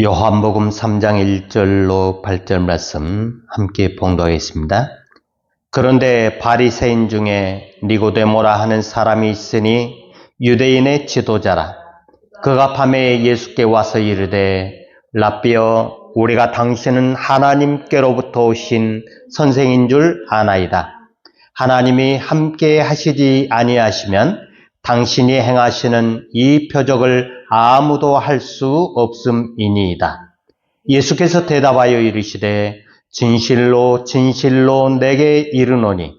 요한복음 3장 1절로 8절 말씀 함께 봉독하겠습니다. 그런데 바리새인 중에 니고데모라 하는 사람이 있으니 유대인의 지도자라. 그가 밤에 예수께 와서 이르되 랍비여, 우리가 당신은 하나님께로부터 오신 선생인 줄 아나이다. 하나님이 함께 하시지 아니하시면 당신이 행하시는 이 표적을 아무도 할 수 없음이니이다. 예수께서 대답하여 이르시되 진실로 진실로 내게 이르노니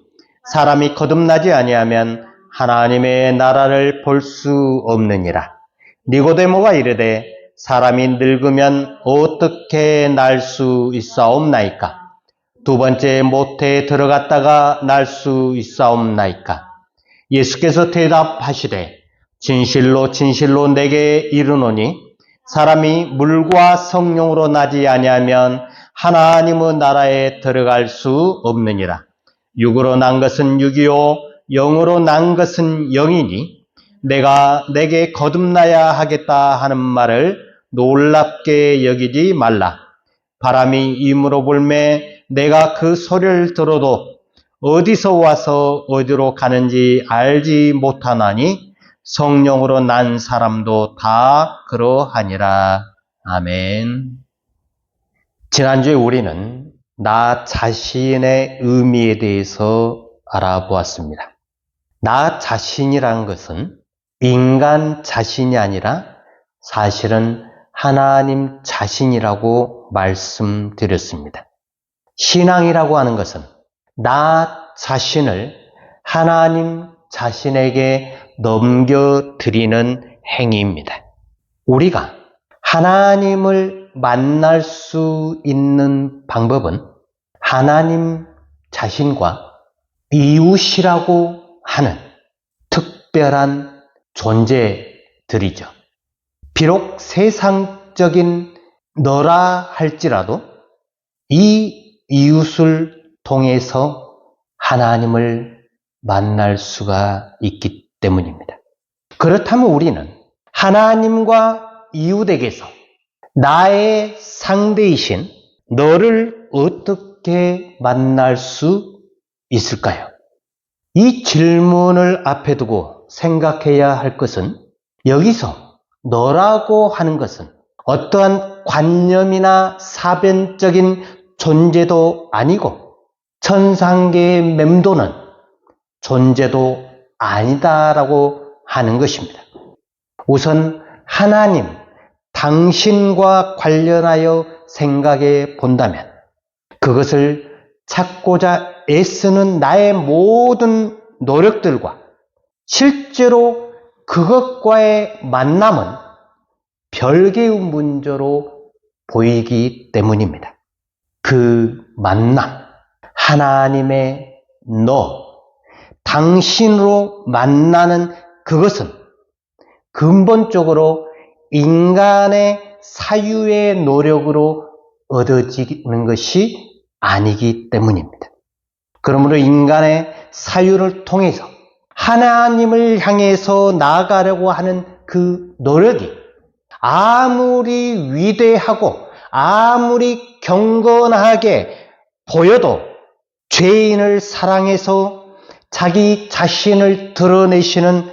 사람이 거듭나지 아니하면 하나님의 나라를 볼 수 없느니라. 니고데모가 이르되 사람이 늙으면 어떻게 날 수 있사옵나이까? 두 번째 모태에 들어갔다가 날 수 있사옵나이까? 예수께서 대답하시되 진실로 진실로 내게 이르노니 사람이 물과 성령으로 나지 아니하면 하나님의 나라에 들어갈 수 없느니라. 육으로 난 것은 육이요 영으로 난 것은 영이니 내가 내게 거듭나야 하겠다 하는 말을 놀랍게 여기지 말라. 바람이 임으로 불매 내가 그 소리를 들어도 어디서 와서 어디로 가는지 알지 못하나니 성령으로 난 사람도 다 그러하니라. 아멘. 지난주에 우리는 나 자신의 의미에 대해서 알아보았습니다. 나 자신이라는 것은 인간 자신이 아니라 사실은 하나님 자신이라고 말씀드렸습니다. 신앙이라고 하는 것은 나 자신을 하나님 자신에게 넘겨드리는 행위입니다. 우리가 하나님을 만날 수 있는 방법은 하나님 자신과 이웃이라고 하는 특별한 존재들이죠. 비록 세상적인 너라 할지라도 이 이웃을 통해서 하나님을 만날 수가 있기 때문입니다. 그렇다면 우리는 하나님과 이웃에게서 나의 상대이신 너를 어떻게 만날 수 있을까요? 이 질문을 앞에 두고 생각해야 할 것은 여기서 너라고 하는 것은 어떠한 관념이나 사변적인 존재도 아니고 천상계에 맴도는 존재도 아니다라고 하는 것입니다. 우선 하나님, 당신과 관련하여 생각해 본다면 그것을 찾고자 애쓰는 나의 모든 노력들과 실제로 그것과의 만남은 별개의 문제로 보이기 때문입니다. 그 만남, 하나님의 너, 당신으로 만나는 그것은 근본적으로 인간의 사유의 노력으로 얻어지는 것이 아니기 때문입니다. 그러므로 인간의 사유를 통해서 하나님을 향해서 나아가려고 하는 그 노력이 아무리 위대하고 아무리 경건하게 보여도 죄인을 사랑해서 자기 자신을 드러내시는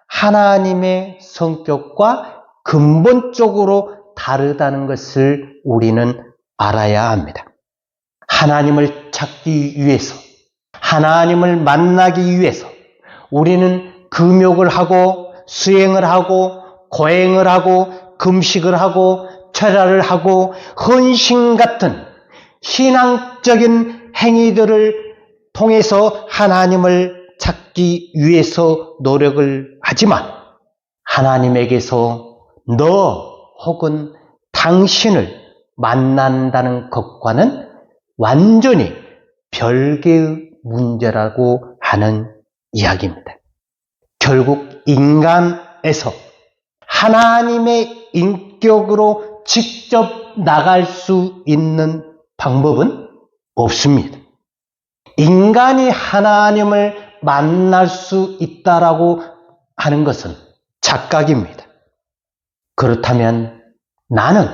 하나님의 성격과 근본적으로 다르다는 것을 우리는 알아야 합니다. 하나님을 찾기 위해서, 하나님을 만나기 위해서 우리는 금욕을 하고 수행을 하고 고행을 하고 금식을 하고 철야를 하고 헌신 같은 신앙적인 행위들을 통해서 하나님을 찾기 위해서 노력을 하지만 하나님에게서 너 혹은 당신을 만난다는 것과는 완전히 별개의 문제라고 하는 이야기입니다. 결국 인간에서 하나님의 인격으로 직접 나갈 수 있는 방법은 없습니다. 인간이 하나님을 만날 수 있다라고 하는 것은 착각입니다. 그렇다면 나는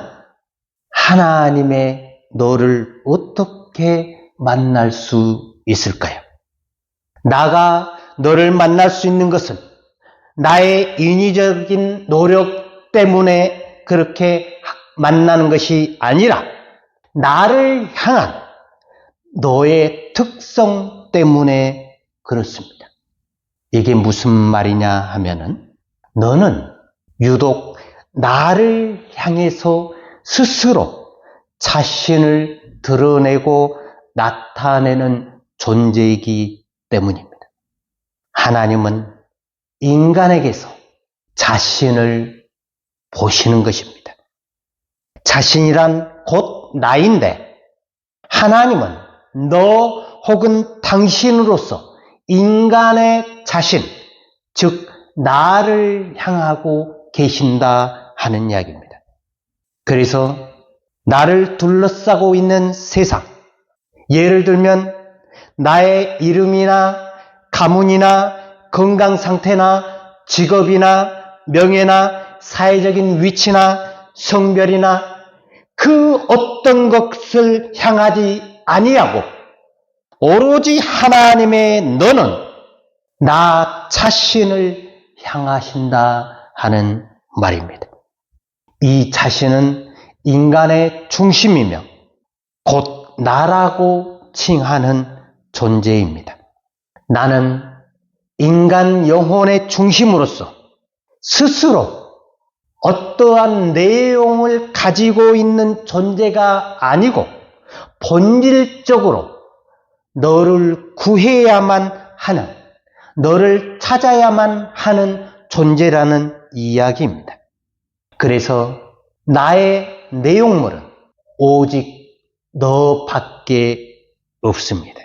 하나님의 너를 어떻게 만날 수 있을까요? 나가 너를 만날 수 있는 것은 나의 인위적인 노력 때문에 그렇게 만나는 것이 아니라 나를 향한 너의 특성 때문에 그렇습니다. 이게 무슨 말이냐 하면은 너는 유독 나를 향해서 스스로 자신을 드러내고 나타내는 존재이기 때문입니다. 하나님은 인간에게서 자신을 보시는 것입니다. 자신이란 곧 나인데 하나님은 너 혹은 당신으로서 인간의 자신, 즉 나를 향하고 계신다 하는 이야기입니다. 그래서 나를 둘러싸고 있는 세상, 예를 들면 나의 이름이나 가문이나 건강 상태나 직업이나 명예나 사회적인 위치나 성별이나 그 어떤 것을 향하지 아니하고 오로지 하나님의 너는 나 자신을 향하신다 하는 말입니다. 이 자신은 인간의 중심이며 곧 나라고 칭하는 존재입니다. 나는 인간 영혼의 중심으로서 스스로 어떠한 내용을 가지고 있는 존재가 아니고 본질적으로 너를 구해야만 하는, 너를 찾아야만 하는 존재라는 이야기입니다. 그래서 나의 내용물은 오직 너밖에 없습니다.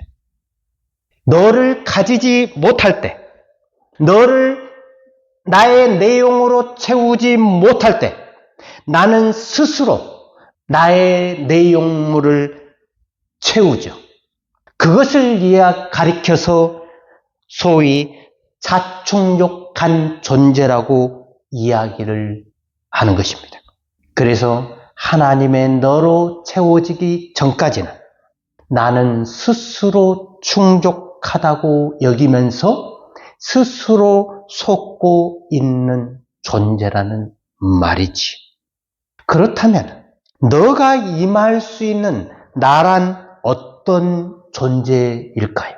너를 가지지 못할 때, 너를 나의 내용으로 채우지 못할 때 나는 스스로 나의 내용물을 채우죠. 그것을 가리켜서 소위 자충족한 존재라고 이야기를 하는 것입니다. 그래서 하나님의 너로 채워지기 전까지는 나는 스스로 충족하다고 여기면서 스스로 속고 있는 존재라는 말이지. 그렇다면 너가 임할 수 있는 나란 어떤 존재일까요?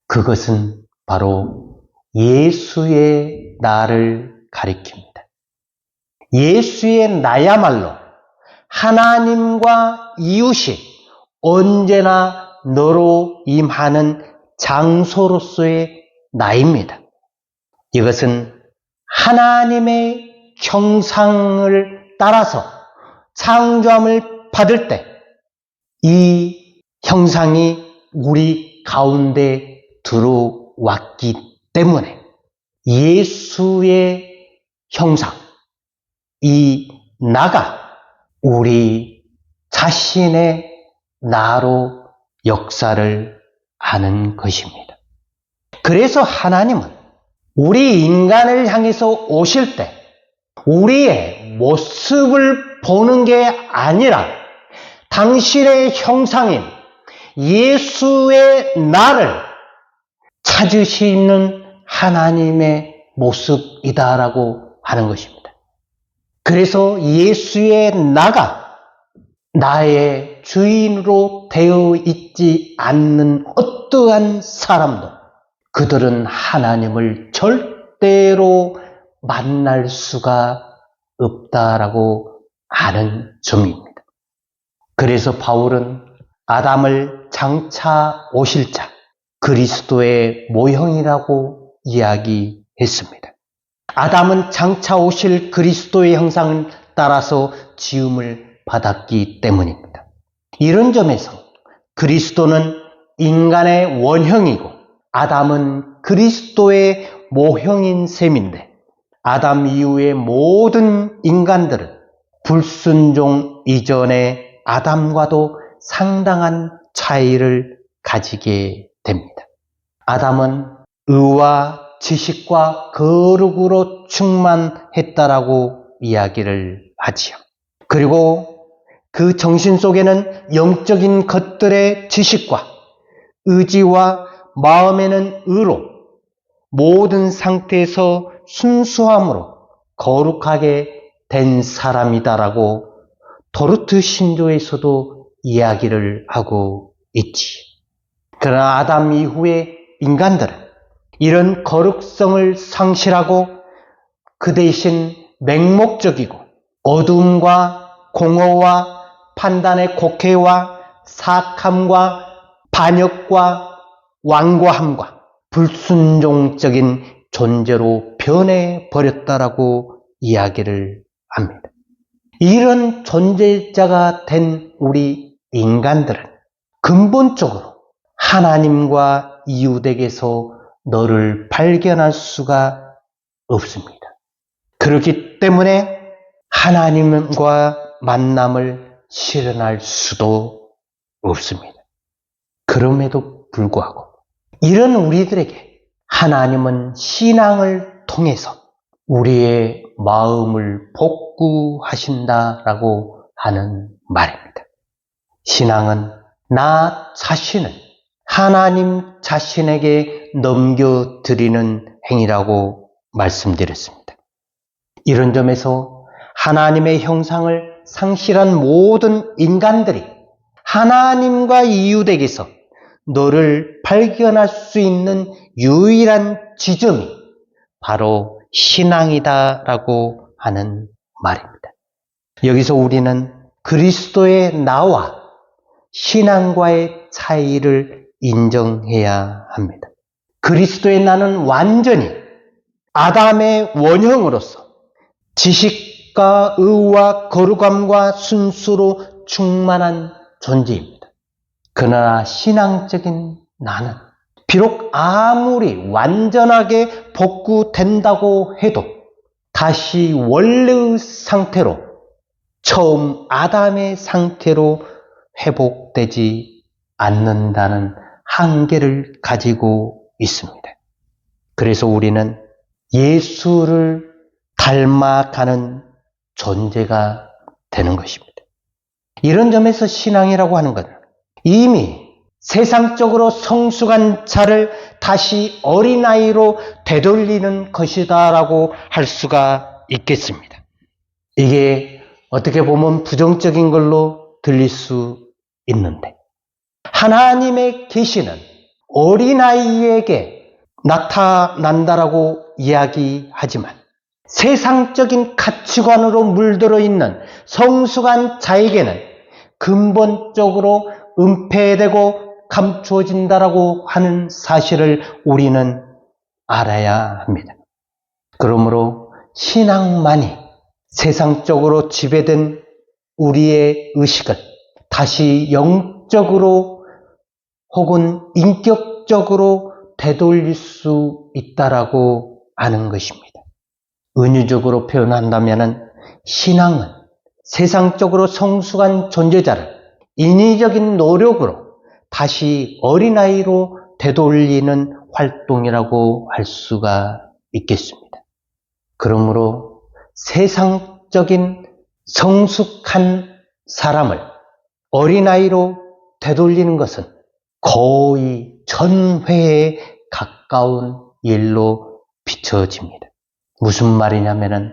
그것은 바로 예수의 나를 가리킵니다. 예수의 나야말로 하나님과 이웃이 언제나 너로 임하는 장소로서의 나입니다. 이것은 하나님의 형상을 따라서 창조함을 받을 때 이 형상이 우리 가운데 들어왔기 때문에 예수의 형상, 이 나가 우리 자신의 나로 역사를 하는 것입니다. 그래서 하나님은 우리 인간을 향해서 오실 때 우리의 모습을 보는 게 아니라 당신의 형상인 예수의 나를 찾으시는 하나님의 모습이다라고 하는 것입니다. 그래서 예수의 나가 나의 주인으로 되어 있지 않는 어떠한 사람도 그들은 하나님을 절대로 만날 수가 없다라고 하는 점입니다. 그래서 바울은 아담을 장차 오실 자, 그리스도의 모형이라고 이야기했습니다. 아담은 장차 오실 그리스도의 형상을 따라서 지음을 받았기 때문입니다. 이런 점에서 그리스도는 인간의 원형이고 아담은 그리스도의 모형인 셈인데 아담 이후의 모든 인간들은 불순종 이전의 아담과도 상당한 차이를 가지게 됩니다. 아담은 의와 지식과 거룩으로 충만했다라고 이야기를 하지요. 그리고 그 정신 속에는 영적인 것들의 지식과 의지와 마음에는 의로 모든 상태에서 순수함으로 거룩하게 된 사람이다라고 도르트 신조에서도 이야기를 하고 있지. 그러나 아담 이후의 인간들은 이런 거룩성을 상실하고 그 대신 맹목적이고 어둠과 공허와 판단의 곡해와 사악함과 반역과 완고함과 불순종적인 존재로 변해버렸다라고 이야기를 합니다. 이런 존재자가 된 우리 인간들은 근본적으로 하나님과 이웃에게서 너를 발견할 수가 없습니다. 그렇기 때문에 하나님과 만남을 실현할 수도 없습니다. 그럼에도 불구하고 이런 우리들에게 하나님은 신앙을 통해서 우리의 마음을 복구하신다라고 하는 말입니다. 신앙은 나 자신을 하나님 자신에게 넘겨드리는 행위라고 말씀드렸습니다. 이런 점에서 하나님의 형상을 상실한 모든 인간들이 하나님과 이웃에게서 너를 발견할 수 있는 유일한 지점이 바로 신앙이다라고 하는 말입니다. 여기서 우리는 그리스도의 나와 신앙과의 차이를 인정해야 합니다. 그리스도의 나는 완전히 아담의 원형으로서 지식과 의와 거룩함과 순수로 충만한 존재입니다. 그러나 신앙적인 나는 비록 아무리 완전하게 복구된다고 해도 다시 원래의 상태로 처음 아담의 상태로 회복되지 않는다는 한계를 가지고 있습니다. 그래서 우리는 예수를 닮아가는 존재가 되는 것입니다. 이런 점에서 신앙이라고 하는 것은 이미 세상적으로 성숙한 자를 다시 어린아이로 되돌리는 것이다라고 할 수가 있겠습니다. 이게 어떻게 보면 부정적인 걸로 들릴 수 있는데 하나님의 계시는 어린아이에게 나타난다라고 이야기하지만 세상적인 가치관으로 물들어 있는 성숙한 자에게는 근본적으로 은폐되고 감추어진다라고 하는 사실을 우리는 알아야 합니다. 그러므로 신앙만이 세상적으로 지배된 우리의 의식을 다시 영적으로 혹은 인격적으로 되돌릴 수 있다라고 아는 것입니다. 은유적으로 표현한다면 신앙은 세상적으로 성숙한 존재자를 인위적인 노력으로 다시 어린아이로 되돌리는 활동이라고 할 수가 있겠습니다. 그러므로 세상적인 성숙한 사람을 어린아이로 되돌리는 것은 거의 전회에 가까운 일로 비춰집니다. 무슨 말이냐면은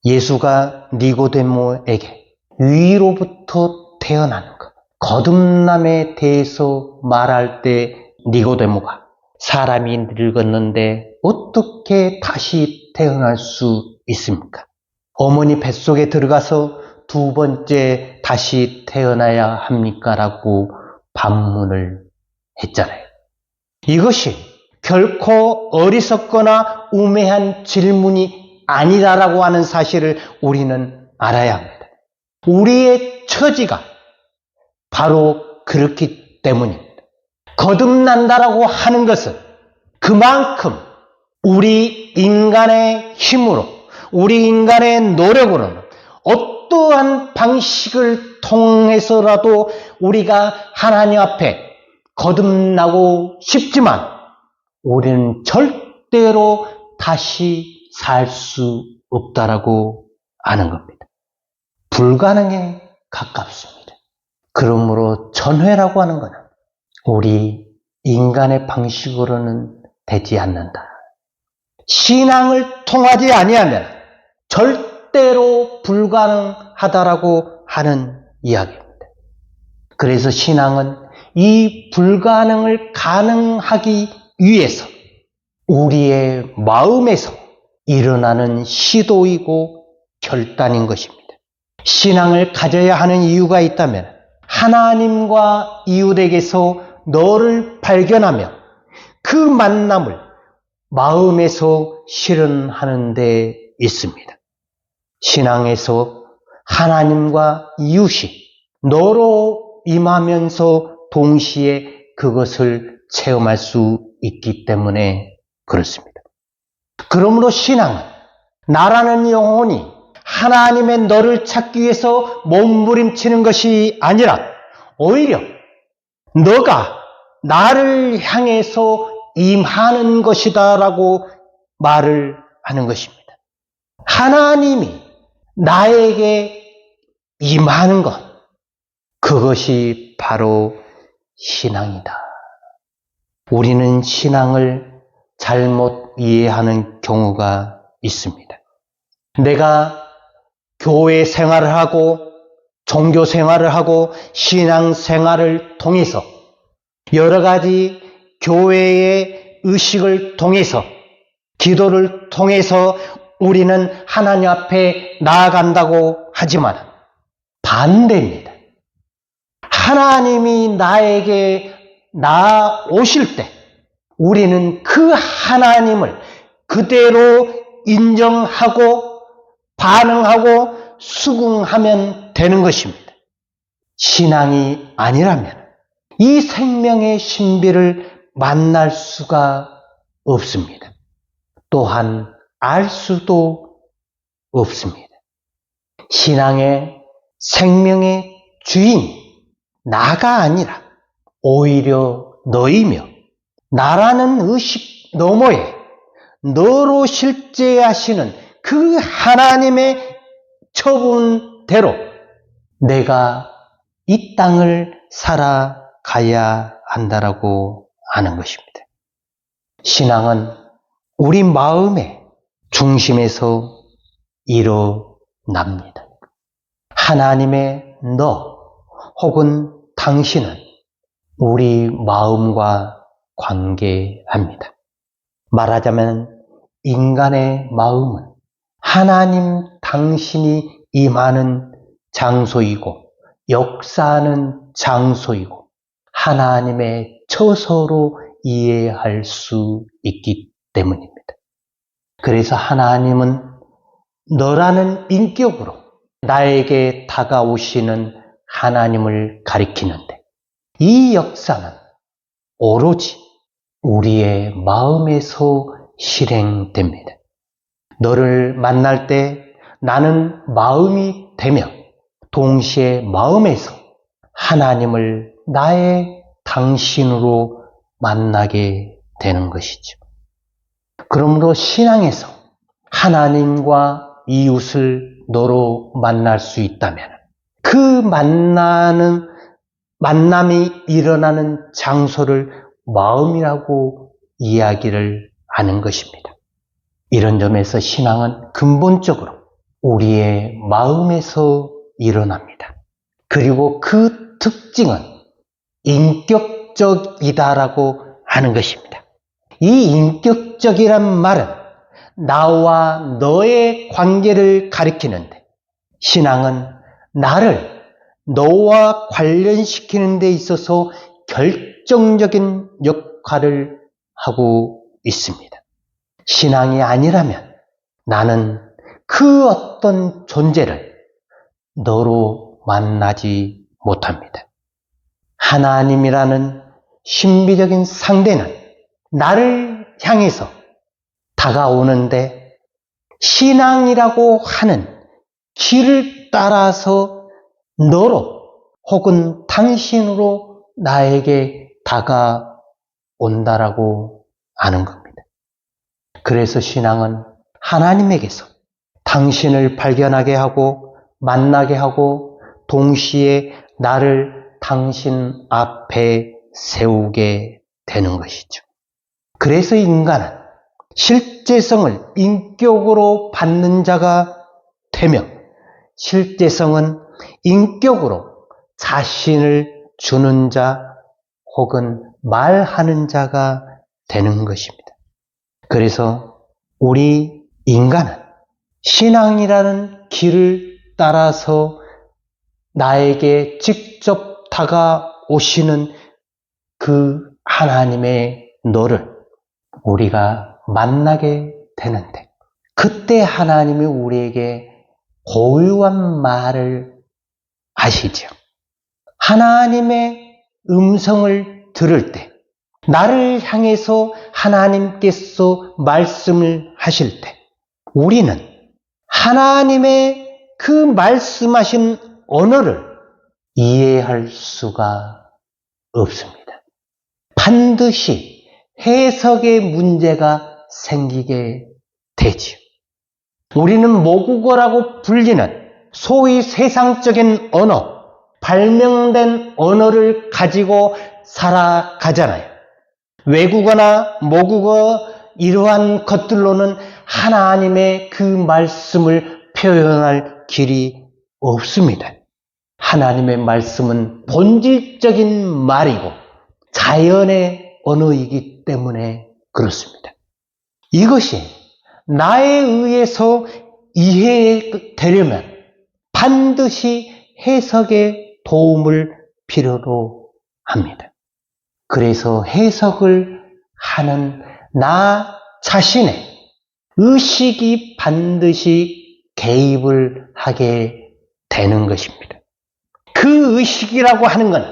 예수가 니고데모에게 위로부터 태어나는 것, 거듭남에 대해서 말할 때 니고데모가 사람이 늙었는데 어떻게 다시 태어날 수 있습니까? 어머니 뱃속에 들어가서 두 번째 다시 태어나야 합니까? 라고 반문을 했잖아요. 이것이 결코 어리석거나 우매한 질문이 아니다라고 하는 사실을 우리는 알아야 합니다. 우리의 처지가 바로 그렇기 때문입니다. 거듭난다라고 하는 것은 그만큼 우리 인간의 힘으로, 우리 인간의 노력으로는 어떠한 방식을 통해서라도 우리가 하나님 앞에 거듭나고 싶지만 우리는 절대로 다시 살 수 없다라고 아는 겁니다. 불가능에 가깝습니다. 그러므로 전회라고 하는 것은 우리 인간의 방식으로는 되지 않는다. 신앙을 통하지 아니하면 절대로 불가능하다라고 하는 이야기입니다. 그래서 신앙은 이 불가능을 가능하기 위해서 우리의 마음에서 일어나는 시도이고 결단인 것입니다. 신앙을 가져야 하는 이유가 있다면 하나님과 이웃에게서 너를 발견하며 그 만남을 마음에서 실현하는 데 있습니다. 신앙에서 하나님과 이웃이 너로 임하면서 동시에 그것을 체험할 수 있기 때문에 그렇습니다. 그러므로 신앙은 나라는 영혼이 하나님의 너를 찾기 위해서 몸부림치는 것이 아니라 오히려 너가 나를 향해서 임하는 것이다 라고 말을 하는 것입니다. 하나님이 나에게 임하는 것, 그것이 바로 신앙이다. 우리는 신앙을 잘못 이해하는 경우가 있습니다. 내가 교회 생활을 하고 종교 생활을 하고 신앙 생활을 통해서 여러 가지 교회의 의식을 통해서 기도를 통해서 우리는 하나님 앞에 나아간다고 하지만 반대입니다. 하나님이 나에게 나아오실 때 우리는 그 하나님을 그대로 인정하고 반응하고 수긍하면 되는 것입니다. 신앙이 아니라면 이 생명의 신비를 만날 수가 없습니다. 또한 알 수도 없습니다. 신앙의 생명의 주인 나가 아니라 오히려 너이며 나라는 의식 너머에 너로 실제하시는 그 하나님의 처분대로 내가 이 땅을 살아가야 한다라고 하는 것입니다. 신앙은 우리 마음의 중심에서 일어납니다. 하나님의 너 혹은 당신은 우리 마음과 관계합니다. 말하자면 인간의 마음은 하나님 당신이 임하는 장소이고 역사하는 장소이고 하나님의 처소로 이해할 수 있기 때문입니다. 그래서 하나님은 너라는 인격으로 나에게 다가오시는 하나님을 가리키는데 이 역사는 오로지 우리의 마음에서 실행됩니다. 너를 만날 때 나는 마음이 되며 동시에 마음에서 하나님을 나의 당신으로 만나게 되는 것이죠. 그러므로 신앙에서 하나님과 이웃을 너로 만날 수 있다면 그 만남이 일어나는 장소를 마음이라고 이야기를 하는 것입니다. 이런 점에서 신앙은 근본적으로 우리의 마음에서 일어납니다. 그리고 그 특징은 인격적이다라고 하는 것입니다. 이 인격적이란 말은 나와 너의 관계를 가리키는데 신앙은 나를 너와 관련시키는 데 있어서 결정적인 역할을 하고 있습니다. 신앙이 아니라면 나는 그 어떤 존재를 너로 만나지 못합니다. 하나님이라는 신비적인 상대는 나를 향해서 다가오는데 신앙이라고 하는 길을 따라서 너로 혹은 당신으로 나에게 다가온다라고 하는 겁니다. 그래서 신앙은 하나님에게서 당신을 발견하게 하고 만나게 하고 동시에 나를 당신 앞에 세우게 되는 것이죠. 그래서 인간은 실제성을 인격으로 받는 자가 되며 실제성은 인격으로 자신을 주는 자 혹은 말하는 자가 되는 것입니다. 그래서 우리 인간은 신앙이라는 길을 따라서 나에게 직접 다가오시는 그 하나님의 너를 우리가 만나게 되는데 그때 하나님이 우리에게 고유한 말을 하시죠. 하나님의 음성을 들을 때 나를 향해서 하나님께서 말씀을 하실 때 우리는 하나님의 그 말씀하신 언어를 이해할 수가 없습니다. 반드시 해석의 문제가 생기게 되지요. 우리는 모국어라고 불리는 소위 세상적인 언어, 발명된 언어를 가지고 살아가잖아요. 외국어나 모국어 이러한 것들로는 하나님의 그 말씀을 표현할 길이 없습니다. 하나님의 말씀은 본질적인 말이고 자연의 언어이기 때문에 그렇습니다. 이것이 나에 의해서 이해되려면 반드시 해석의 도움을 필요로 합니다. 그래서 해석을 하는 나 자신의 의식이 반드시 개입을 하게 되는 것입니다. 그 의식이라고 하는 건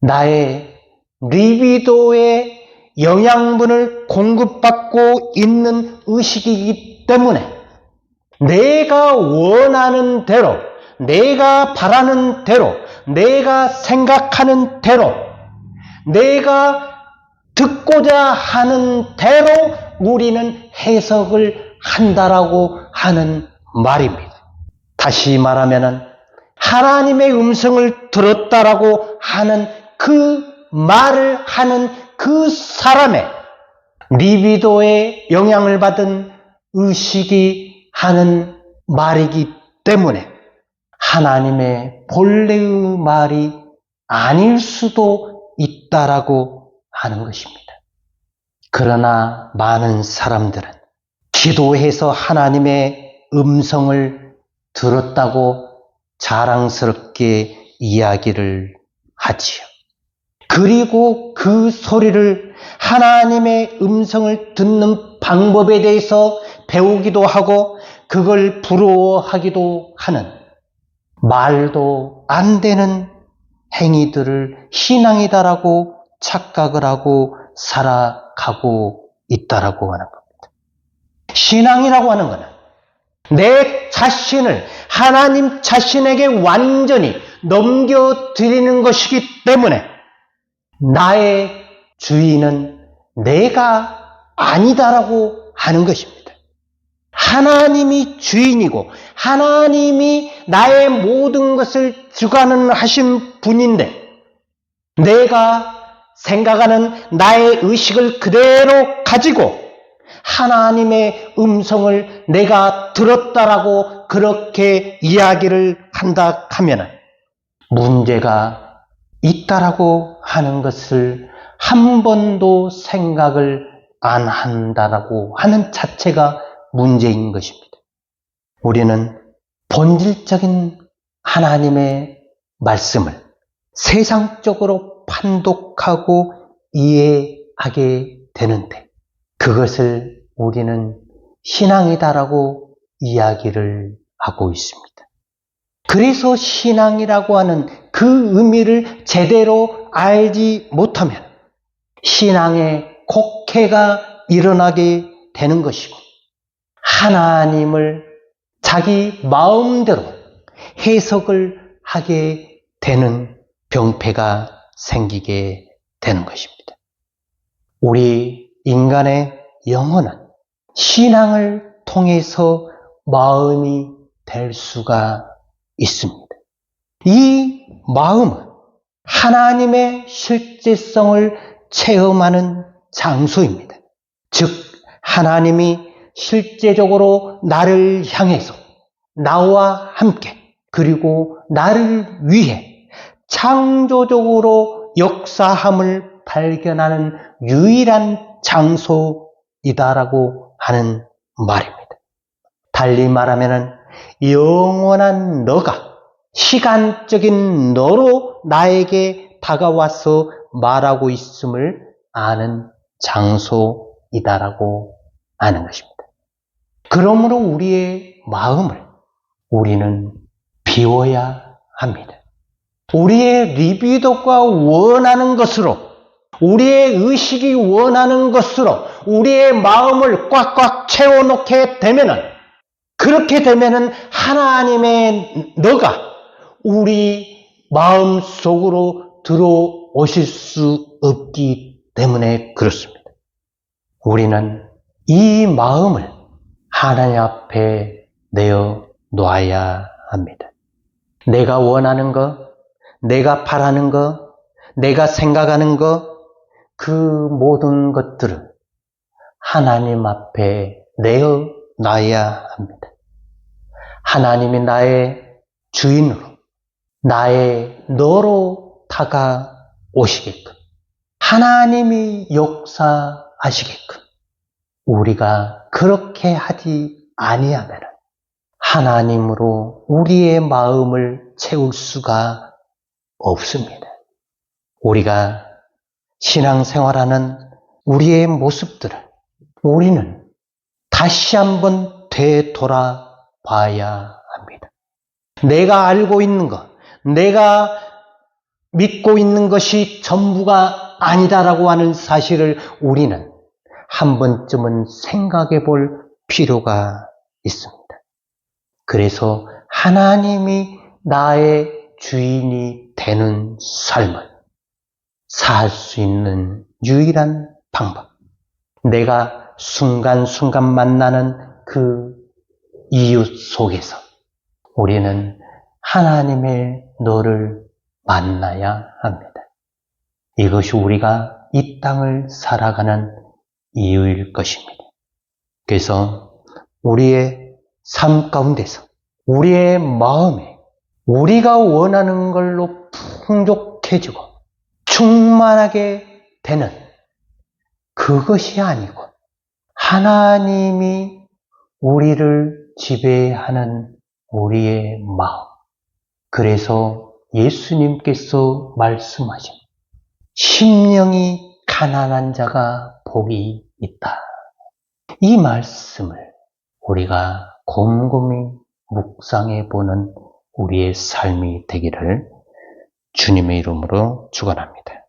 나의 리비도의 영양분을 공급받고 있는 의식이기 때문에 내가 원하는 대로, 내가 바라는 대로, 내가 생각하는 대로, 내가 듣고자 하는 대로 우리는 해석을 한다라고 하는 말입니다. 다시 말하면은 하나님의 음성을 들었다라고 하는 그 말을 하는 그 사람의 리비도의 영향을 받은 의식이 하는 말이기 때문에 하나님의 본래의 말이 아닐 수도 있다라고 하는 것입니다. 그러나 많은 사람들은 기도해서 하나님의 음성을 들었다고 자랑스럽게 이야기를 하지요. 그리고 그 소리를 하나님의 음성을 듣는 방법에 대해서 배우기도 하고 그걸 부러워하기도 하는 말도 안 되는 행위들을 신앙이다라고 착각을 하고 살아가고 있다라고 하는 겁니다. 신앙이라고 하는 것은 내 자신을 하나님 자신에게 완전히 넘겨드리는 것이기 때문에 나의 주인은 내가 아니다라고 하는 것입니다. 하나님이 주인이고 하나님이 나의 모든 것을 주관하신 분인데 내가 생각하는 나의 의식을 그대로 가지고 하나님의 음성을 내가 들었다라고 그렇게 이야기를 한다 하면 문제가 있다라고 하는 것을 한 번도 생각을 안 한다라고 하는 자체가 문제인 것입니다. 우리는 본질적인 하나님의 말씀을 세상적으로 판독하고 이해하게 되는데 그것을 우리는 신앙이다라고 이야기를 하고 있습니다. 그래서 신앙이라고 하는 그 의미를 제대로 알지 못하면 신앙의 곡해가 일어나게 되는 것이고 하나님을 자기 마음대로 해석을 하게 되는 병폐가 생기게 되는 것입니다. 우리 인간의 영혼은 신앙을 통해서 마음이 될 수가 있습니다. 이 마음은 하나님의 실제성을 체험하는 장소입니다. 즉, 하나님이 실제적으로 나를 향해서 나와 함께 그리고 나를 위해 창조적으로 역사함을 발견하는 유일한 장소이다라고 하는 말입니다. 달리 말하면 영원한 너가 시간적인 너로 나에게 다가와서 말하고 있음을 아는 장소이다라고 하는 것입니다. 그러므로 우리의 마음을 우리는 비워야 합니다. 우리의 리비도가 원하는 것으로, 우리의 의식이 원하는 것으로 우리의 마음을 꽉꽉 채워놓게 되면은, 그렇게 되면은 하나님의 너가 우리 마음 속으로 들어오실 수 없기 때문에 그렇습니다. 우리는 이 마음을 하나님 앞에 내어 놓아야 합니다. 내가 원하는 것, 내가 바라는 것, 내가 생각하는 것, 그 모든 것들을 하나님 앞에 내어 놔야 합니다. 하나님이 나의 주인으로, 나의 너로 다가오시게끔, 하나님이 역사하시게끔 우리가 그렇게 하지 아니하면 하나님으로 우리의 마음을 채울 수가 없습니다. 우리가 신앙생활하는 우리의 모습들을 우리는 다시 한번 되돌아봐야 합니다. 내가 알고 있는 것, 내가 믿고 있는 것이 전부가 아니다라고 하는 사실을 우리는 한 번쯤은 생각해 볼 필요가 있습니다. 그래서 하나님이 나의 주인이 되는 삶을 살 수 있는 유일한 방법, 내가 순간순간 만나는 그 이웃 속에서 우리는 하나님의 너를 만나야 합니다. 이것이 우리가 이 땅을 살아가는 이유일 것입니다. 그래서 우리의 삶 가운데서 우리의 마음에 우리가 원하는 걸로 풍족해지고 충만하게 되는 그것이 아니고 하나님이 우리를 지배하는 우리의 마음. 그래서 예수님께서 말씀하신 심령이 가난한 자가 복이 있다. 이 말씀을 우리가 곰곰이 묵상해 보는 우리의 삶이 되기를 주님의 이름으로 축원합니다.